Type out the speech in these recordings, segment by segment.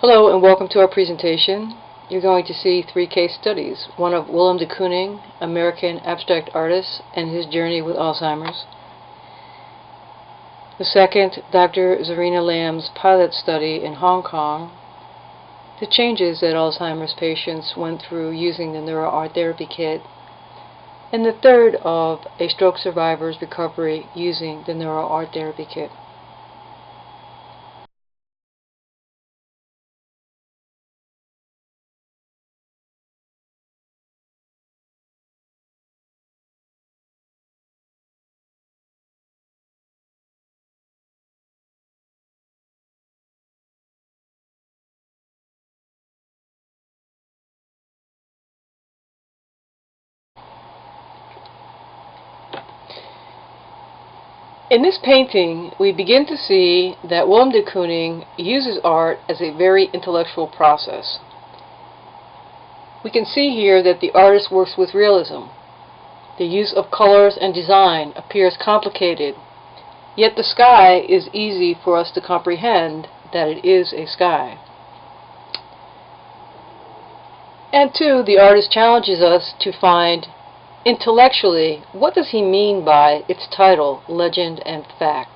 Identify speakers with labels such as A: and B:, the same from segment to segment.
A: Hello and welcome to our presentation. You're going to see three case studies. One of Willem de Kooning, American abstract artist, and his journey with Alzheimer's. The second, Dr. Zarina Lam's pilot study in Hong Kong, the changes that Alzheimer's patients went through using the Neuro-Art therapy kit. And the third of a stroke survivor's recovery using the Neuro-Art therapy kit. In this painting, we begin to see that Willem de Kooning uses art as a very intellectual process. We can see here that the artist works with realism. The use of colors and design appears complicated, yet the sky is easy for us to comprehend that it is a sky. And two, the artist challenges us to find intellectually, what does he mean by its title, Legend and Fact?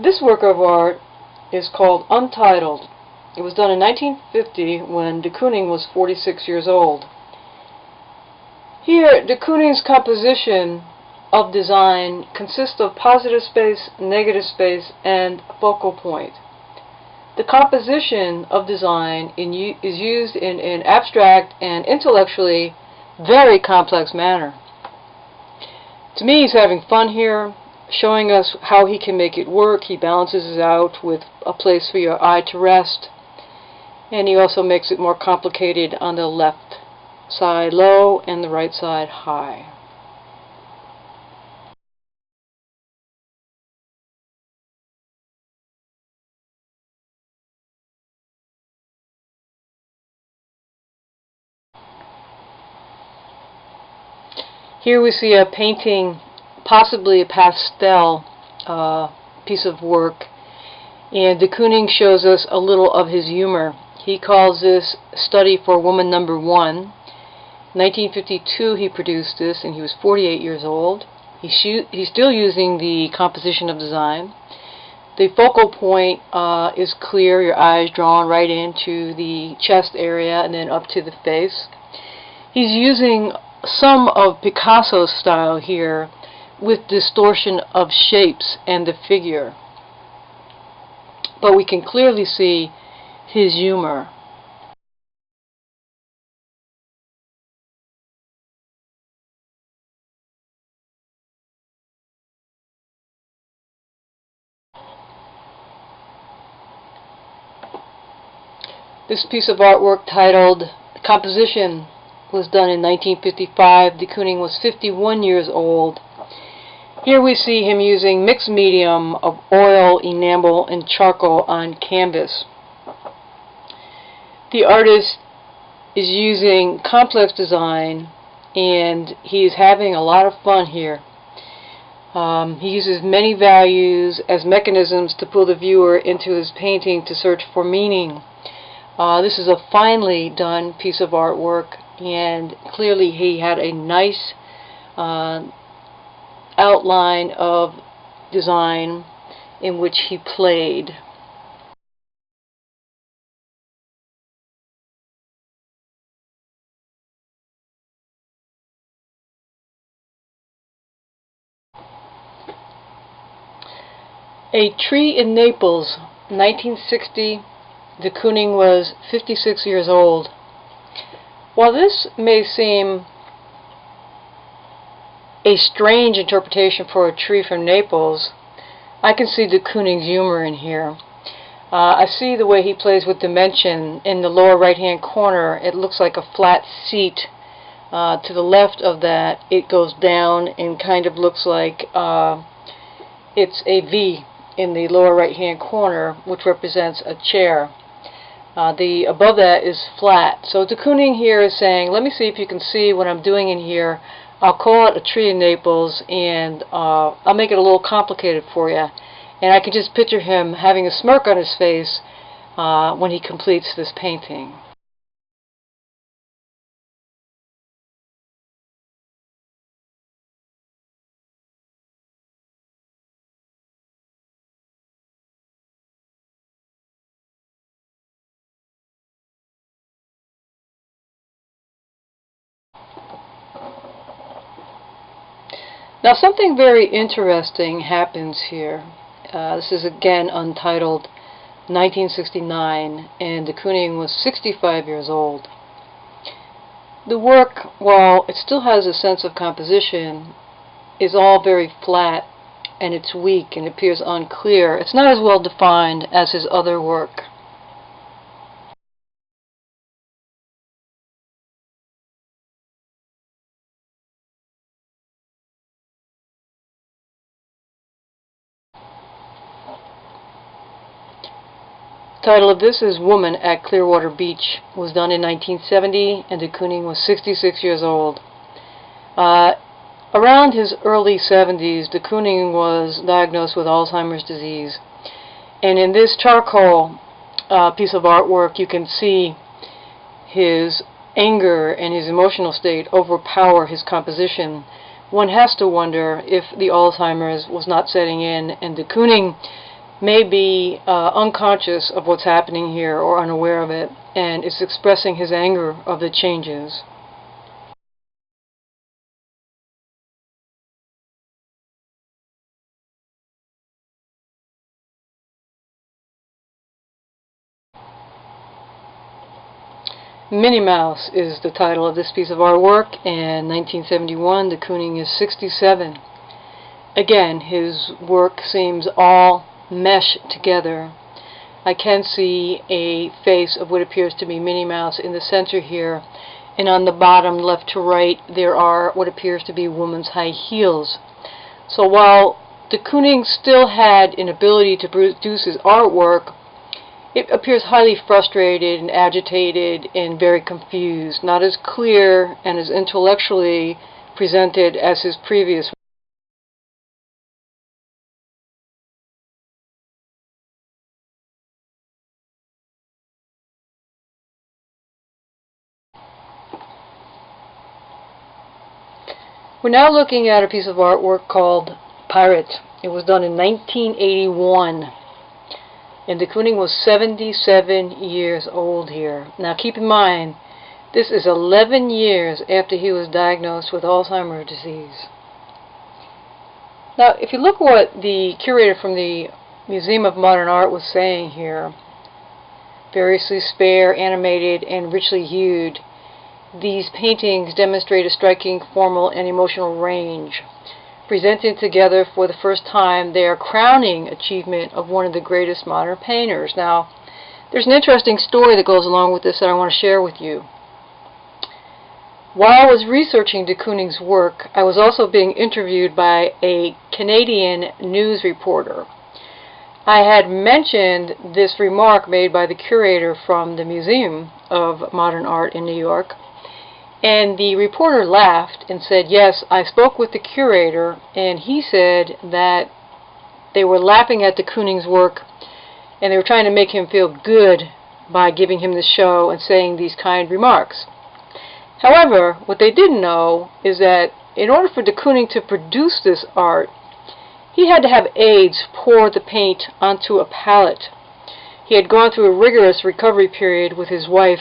A: This work of art is called Untitled. It was done in 1950 when de Kooning was 46 years old. Here, de Kooning's composition of design consists of positive space, negative space, and focal point. The composition of design is used in an abstract and intellectually very complex manner. To me, he's having fun here, showing us how he can make it work. He balances it out with a place for your eye to rest, and he also makes it more complicated on the left side low and the right side high. Here we see a painting, possibly a pastel piece of work, and de Kooning shows us a little of his humor. He calls this Study for Woman Number 1. 1952 he produced this, and he was 48 years old. He's still using the composition of design. The focal point is clear, your eyes drawn right into the chest area and then up to the face. He's using some of Picasso's style here with distortion of shapes and the figure. But we can clearly see his humor. This piece of artwork titled Composition was done in 1955. De Kooning was 51 years old. Here we see him using mixed medium of oil, enamel, and charcoal on canvas. The artist is using complex design, and he is having a lot of fun here. He uses many values as mechanisms to pull the viewer into his painting to search for meaning. This is a finely done piece of artwork, and clearly he had a nice outline of design in which he played. A Tree in Naples, 1960. De Kooning was 56 years old. While this may seem a strange interpretation for a tree from Naples, I can see de Kooning's humor in here. I see the way he plays with dimension. In the lower right hand corner, it looks like a flat seat. To the left of that, it goes down and kind of looks like it's a V in the lower right hand corner, which represents a chair. The above that is flat. So de Kooning here is saying, let me see if you can see what I'm doing in here. I'll call it a tree in Naples, and I'll make it a little complicated for you. And I can just picture him having a smirk on his face when he completes this painting. Now something very interesting happens here. This is again Untitled, 1969, and de Kooning was 65 years old. The work, while it still has a sense of composition, is all very flat, and it's weak and appears unclear. It's not as well defined as his other work. The title of this is Woman at Clearwater Beach. It was done in 1970, and de Kooning was 66 years old. Around his early 70s, de Kooning was diagnosed with Alzheimer's disease. And in this charcoal piece of artwork, you can see his anger and his emotional state overpower his composition. One has to wonder if the Alzheimer's was not setting in, and de Kooning may be unconscious of what's happening here or unaware of it, and is expressing his anger of the changes. Minnie Mouse is the title of this piece of artwork, and 1971, de Kooning is 67. Again, his work seems all mesh together. I can see a face of what appears to be Minnie Mouse in the center here, and on the bottom left to right there are what appears to be woman's high heels. So while de Kooning still had an ability to produce his artwork, it appears highly frustrated and agitated and very confused, not as clear and as intellectually presented as his previous. We're now looking at a piece of artwork called Pirate. It was done in 1981, and de Kooning was 77 years old here. Now keep in mind, this is 11 years after he was diagnosed with Alzheimer's disease. Now if you look what the curator from the Museum of Modern Art was saying here, variously spare, animated, and richly hued, these paintings demonstrate a striking formal and emotional range. Presented together for the first time, they are crowning achievement of one of the greatest modern painters. Now, there's an interesting story that goes along with this that I want to share with you. While I was researching de Kooning's work, I was also being interviewed by a Canadian news reporter. I had mentioned this remark made by the curator from the Museum of Modern Art in New York, and the reporter laughed and said, yes, I spoke with the curator, and he said that they were laughing at de Kooning's work, and they were trying to make him feel good by giving him the show and saying these kind remarks. However, what they didn't know is that in order for de Kooning to produce this art, he had to have aides pour the paint onto a palette. He had gone through a rigorous recovery period with his wife,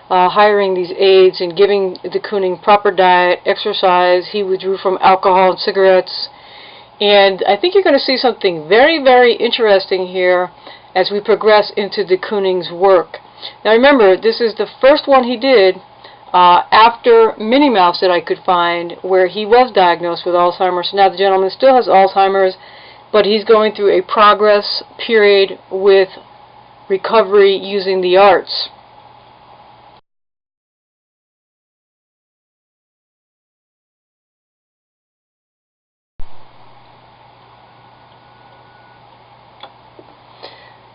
A: hiring these aides and giving de Kooning proper diet, exercise. He withdrew from alcohol and cigarettes. And I think you're going to see something very, very interesting here as we progress into de Kooning's work. Now remember, this is the first one he did after Minnie Mouse that I could find, where he was diagnosed with Alzheimer's. So now the gentleman still has Alzheimer's, but he's going through a progress period with recovery using the arts.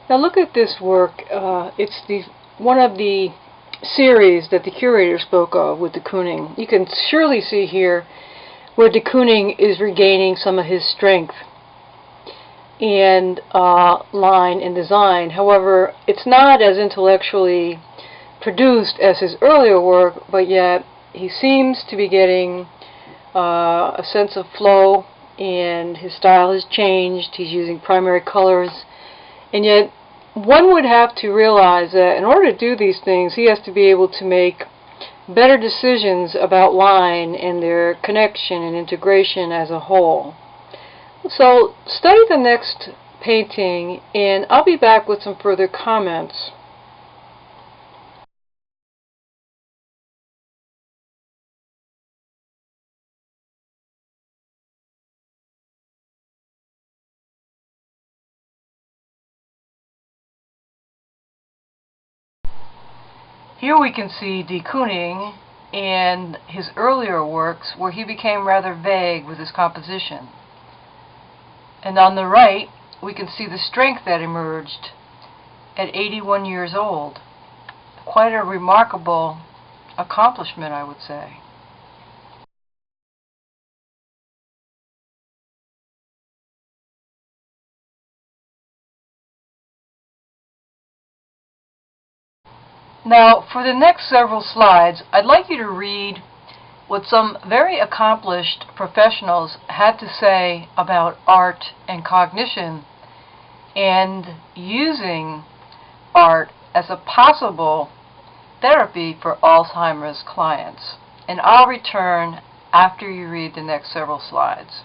A: Now look at this work. It's the one of the series that the curator spoke of with de Kooning. You can surely see here where de Kooning is regaining some of his strength and line and design. However, it's not as intellectually produced as his earlier work, but yet he seems to be getting a sense of flow, and his style has changed. He's using primary colors, and yet one would have to realize that in order to do these things, he has to be able to make better decisions about line and their connection and integration as a whole. So study the next painting, and I'll be back with some further comments. Here we can see de Kooning and his earlier works where he became rather vague with his composition. And on the right, we can see the strength that emerged at 81 years old. Quite a remarkable accomplishment, I would say. Now, for the next several slides, I'd like you to read what some very accomplished professionals had to say about art and cognition and using art as a possible therapy for Alzheimer's clients. And I'll return after you read the next several slides.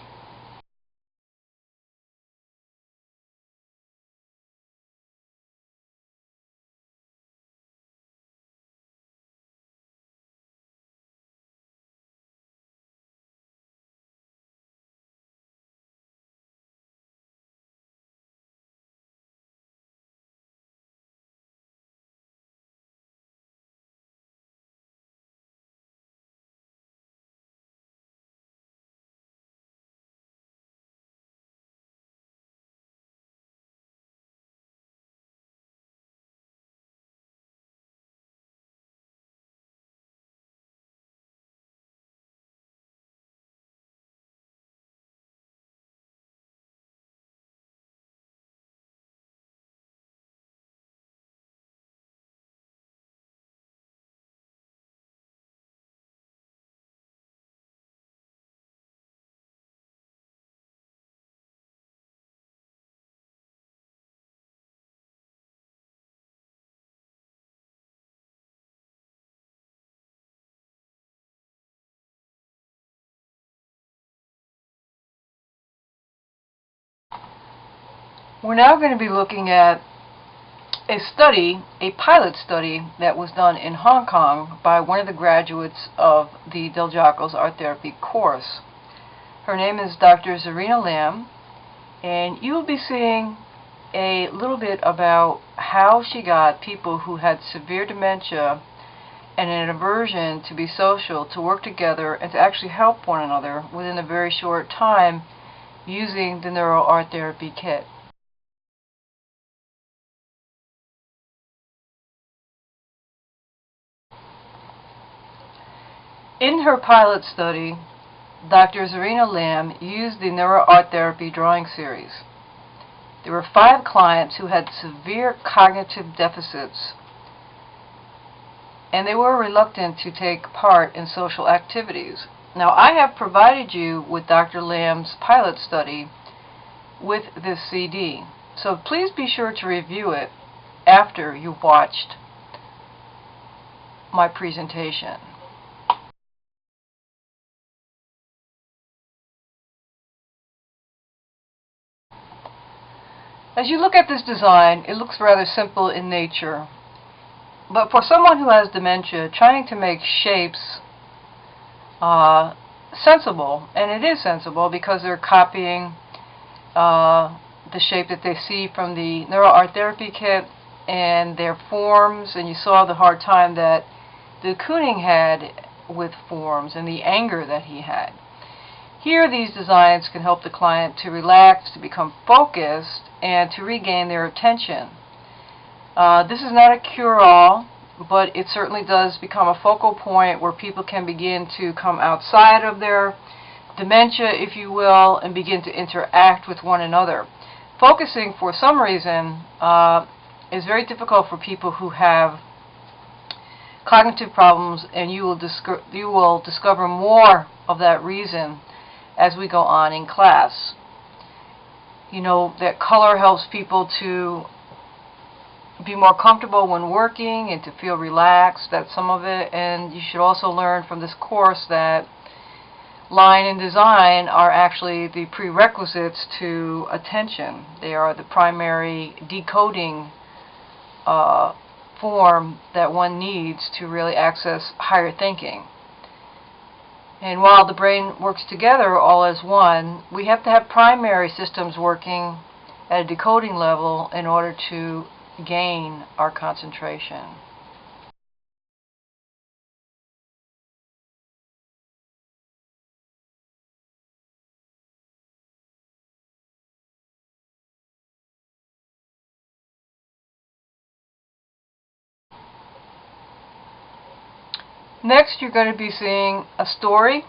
A: We're now going to be looking at a study, a pilot study that was done in Hong Kong by one of the graduates of the Giacco's Art Therapy course. Her name is Dr. Zarina Lam, and you will be seeing a little bit about how she got people who had severe dementia and an aversion to be social to work together and to actually help one another within a very short time using the Neuro-Art Therapy kit. In her pilot study, Dr. Zarina Lam used the Neuro-Art Therapy drawing series. There were 5 clients who had severe cognitive deficits, and they were reluctant to take part in social activities. Now, I have provided you with Dr. Lam's pilot study with this CD, so please be sure to review it after you've watched my presentation. As you look at this design, it looks rather simple in nature. But for someone who has dementia, trying to make shapes sensible, and it is sensible because they're copying the shape that they see from the Neuro-Art Therapy kit and their forms, and you saw the hard time that de Kooning had with forms and the anger that he had. Here, these designs can help the client to relax, to become focused, and to regain their attention. This is not a cure-all, but it certainly does become a focal point where people can begin to come outside of their dementia, if you will, and begin to interact with one another. Focusing, for some reason, is very difficult for people who have cognitive problems, and you will discover more of that reason as we go on in class. You know that color helps people to be more comfortable when working and to feel relaxed. That's some of it. And you should also learn from this course that line and design are actually the prerequisites to attention. They are the primary decoding form that one needs to really access higher thinking. And while the brain works together all as one, we have to have primary systems working at a decoding level in order to gain our concentration. Next, you're going to be seeing a story,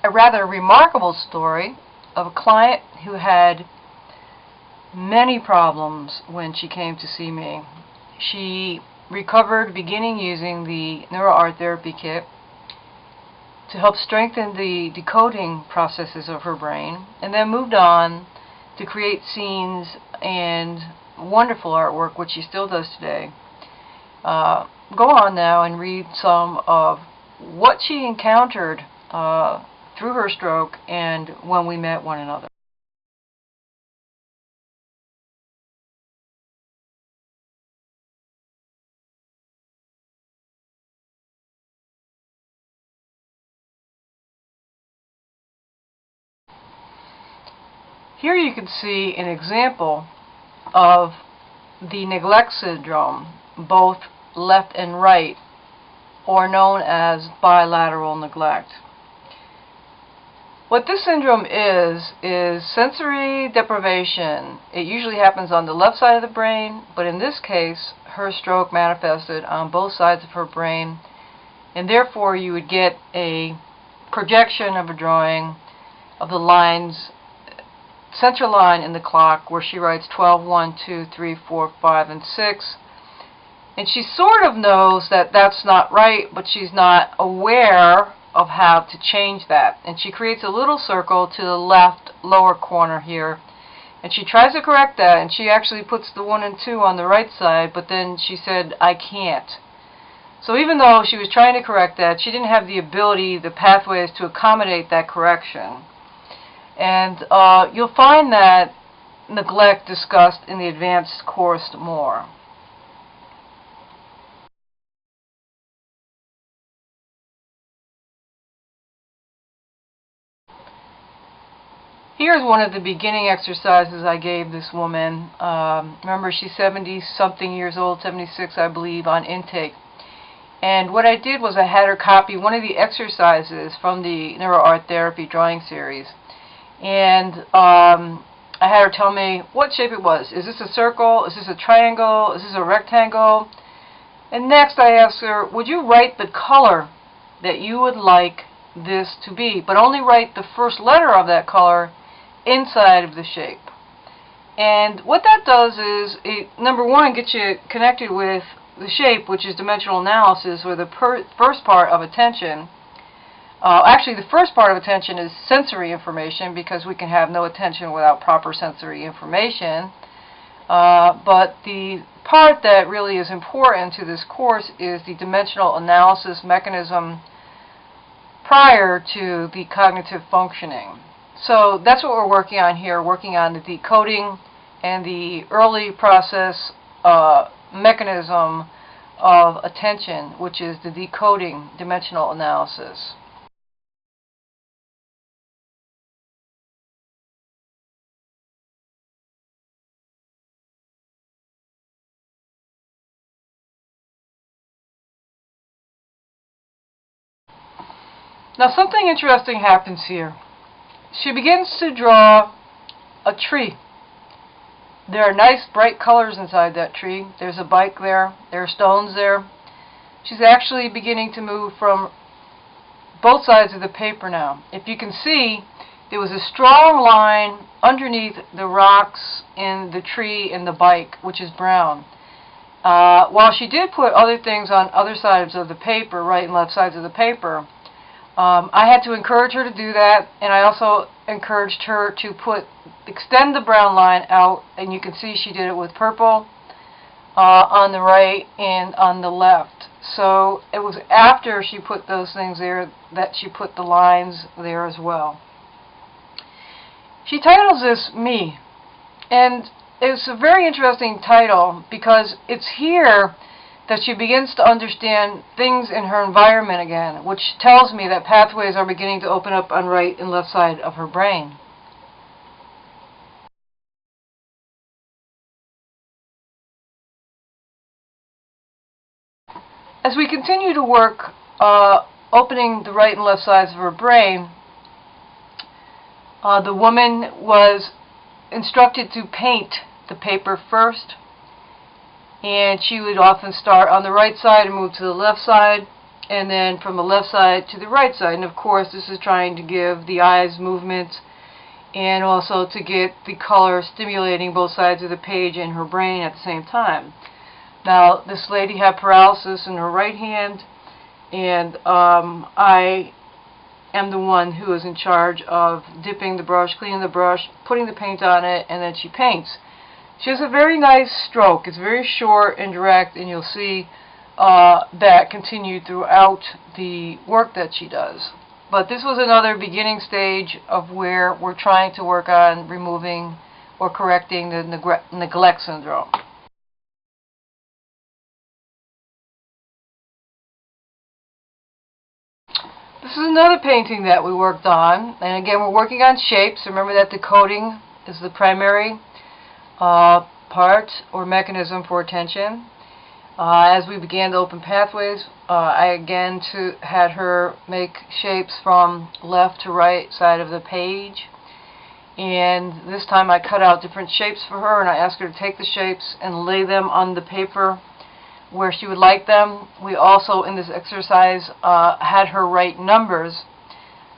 A: a rather remarkable story, of a client who had many problems when she came to see me. She recovered beginning using the Neuro-Art therapy kit to help strengthen the decoding processes of her brain, and then moved on to create scenes and wonderful artwork, which she still does today. Go on now and read some of what she encountered through her stroke and when we met one another. Here you can see an example of the neglect syndrome, both left and right, or known as bilateral neglect. What this syndrome is sensory deprivation. It usually happens on the left side of the brain, but in this case, her stroke manifested on both sides of her brain, and therefore you would get a projection of a drawing of the lines, central line in the clock where she writes 12, 1, 2, 3, 4, 5, and 6. And she sort of knows that that's not right, but she's not aware of how to change that. And she creates a little circle to the left lower corner here. And she tries to correct that, and she actually puts the 1 and 2 on the right side, but then she said, I can't. So even though she was trying to correct that, she didn't have the ability, the pathways to accommodate that correction. And you'll find that neglect discussed in the advanced course more. Here's one of the beginning exercises I gave this woman. Remember, she's 70-something years old, 76 I believe, on intake. And what I did was I had her copy one of the exercises from the Neuro-Art therapy drawing series. And I had her tell me what shape it was. Is this a circle? Is this a triangle? Is this a rectangle? And next I asked her, would you write the color that you would like this to be, but only write the first letter of that color inside of the shape. And what that does is, it, number one, gets you connected with the shape, which is dimensional analysis, or the first part of attention. Actually, the first part of attention is sensory information, because we can have no attention without proper sensory information. But the part that really is important to this course is the dimensional analysis mechanism prior to the cognitive functioning. So that's what we're working on here, working on the decoding and the early process mechanism of attention, which is the decoding dimensional analysis. Now something interesting happens here. She begins to draw a tree. There are nice bright colors inside that tree. There's a bike there. There are stones there. She's actually beginning to move from both sides of the paper now. If you can see, there was a strong line underneath the rocks in the tree and the bike, which is brown. While she did put other things on other sides of the paper, right and left sides of the paper, I had to encourage her to do that, and I also encouraged her to extend the brown line out, and you can see she did it with purple on the right and on the left. So it was after she put those things there that she put the lines there as well. She titles this Me, and it's a very interesting title because it's here that she begins to understand things in her environment again, which tells me that pathways are beginning to open up on right and left side of her brain. As we continue to work opening the right and left sides of her brain, the woman was instructed to paint the paper first, and she would often start on the right side and move to the left side, and then from the left side to the right side. And of course this is trying to give the eyes movement and also to get the color stimulating both sides of the page in her brain at the same time. Now this lady had paralysis in her right hand, and I am the one who is in charge of dipping the brush, cleaning the brush, putting the paint on it, and then she paints. She has a very nice stroke. It's very short and direct, and you'll see that continued throughout the work that she does. But this was another beginning stage of where we're trying to work on removing or correcting the neglect syndrome. This is another painting that we worked on, and again we're working on shapes. Remember that the coding is the primary part or mechanism for attention. As we began to open pathways, I again had her make shapes from left to right side of the page, and this time I cut out different shapes for her, and I asked her to take the shapes and lay them on the paper where she would like them. We also, in this exercise, had her write numbers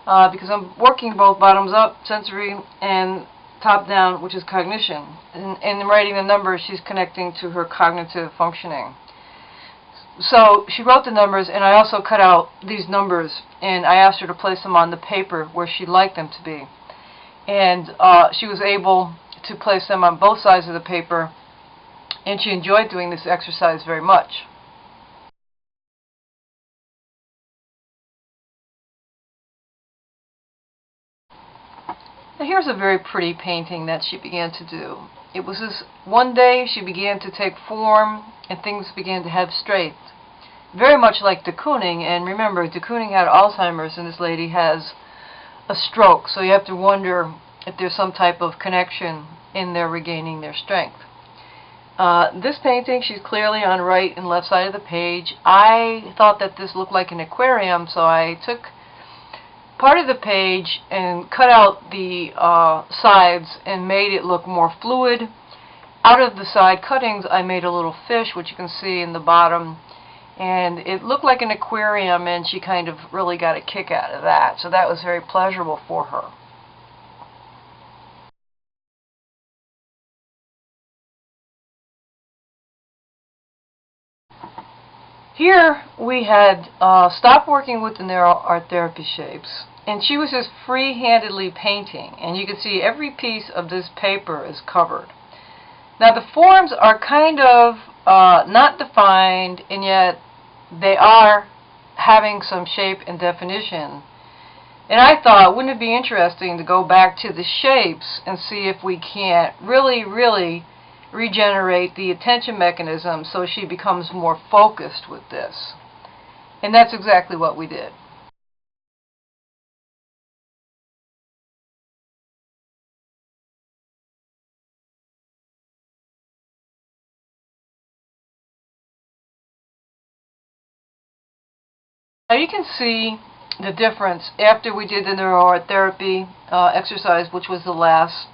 A: because I'm working both bottoms up, sensory, and top down, which is cognition. And in writing the numbers, she's connecting to her cognitive functioning. So she wrote the numbers, and I also cut out these numbers, and I asked her to place them on the paper where she'd like them to be. And she was able to place them on both sides of the paper, and she enjoyed doing this exercise very much. Now here's a very pretty painting that she began to do. It was this one day she began to take form and things began to have strength. Very much like de Kooning, and remember, de Kooning had Alzheimer's and this lady has a stroke, so you have to wonder if there's some type of connection in their regaining their strength. This painting, she's clearly on right and left side of the page. I thought that this looked like an aquarium, so I took part of the page and cut out the sides and made it look more fluid. Out of the side cuttings, I made a little fish, which you can see in the bottom, and it looked like an aquarium, and she kind of really got a kick out of that, so that was very pleasurable for her. Here we had stopped working with the Neuro-Art therapy shapes, and she was just free-handedly painting, and you can see every piece of this paper is covered. Now the forms are kind of not defined, and yet they are having some shape and definition. And I thought, wouldn't it be interesting to go back to the shapes and see if we can't really regenerate the attention mechanism so she becomes more focused with this. And that's exactly what we did. Now you can see the difference after we did the Neuro-Art therapy exercise, which was the last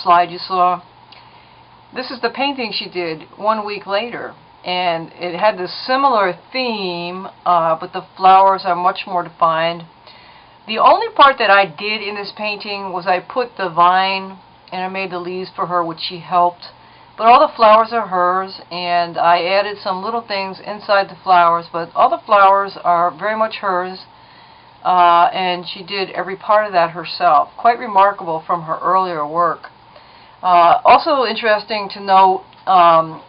A: slide you saw. This is the painting she did 1 week later, and it had this similar theme, but the flowers are much more defined. The only part that I did in this painting was I put the vine and I made the leaves for her, which she helped. But all the flowers are hers, and I added some little things inside the flowers, but all the flowers are very much hers, and she did every part of that herself. Quite remarkable from her earlier work. Also interesting to note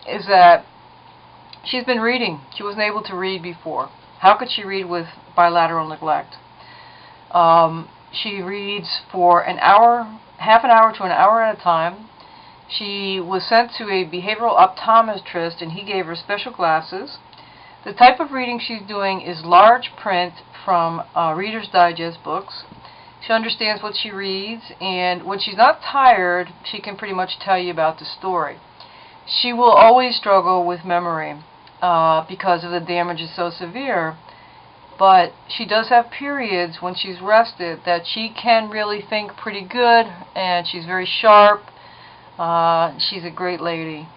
A: is that she's been reading. She wasn't able to read before. How could she read with bilateral neglect? She reads for an hour, half an hour to an hour at a time. She was sent to a behavioral optometrist, and he gave her special glasses. The type of reading she's doing is large print from Reader's Digest books. She understands what she reads, and when she's not tired, she can pretty much tell you about the story. She will always struggle with memory because of the damage is so severe, but she does have periods when she's rested that she can really think pretty good, and she's very sharp. She's a great lady.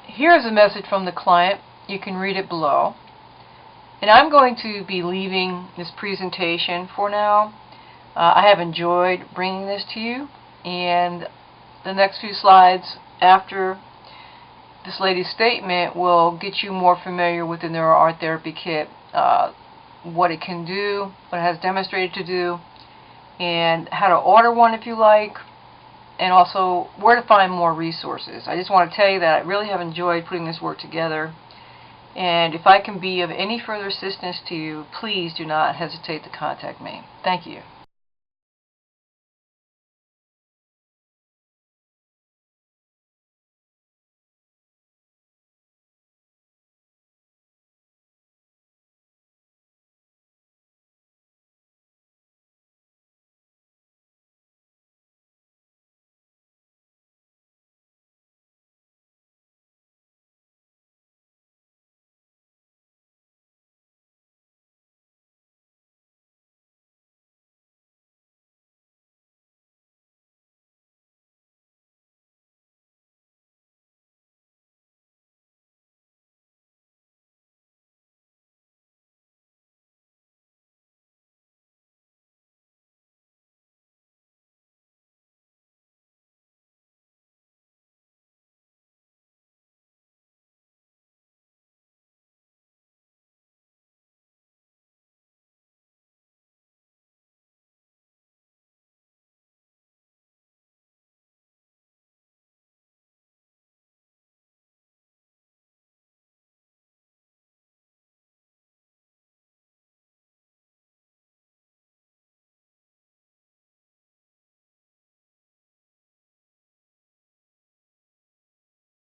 A: Here's a message from the client. You can read it below. And I'm going to be leaving this presentation for now. I have enjoyed bringing this to you, and the next few slides after this lady's statement will get you more familiar with the Neuro-Art Therapy Kit, what it can do, what it has demonstrated to do, and how to order one if you like, and also where to find more resources. I just want to tell you that I really have enjoyed putting this work together, and if I can be of any further assistance to you, please do not hesitate to contact me. Thank you.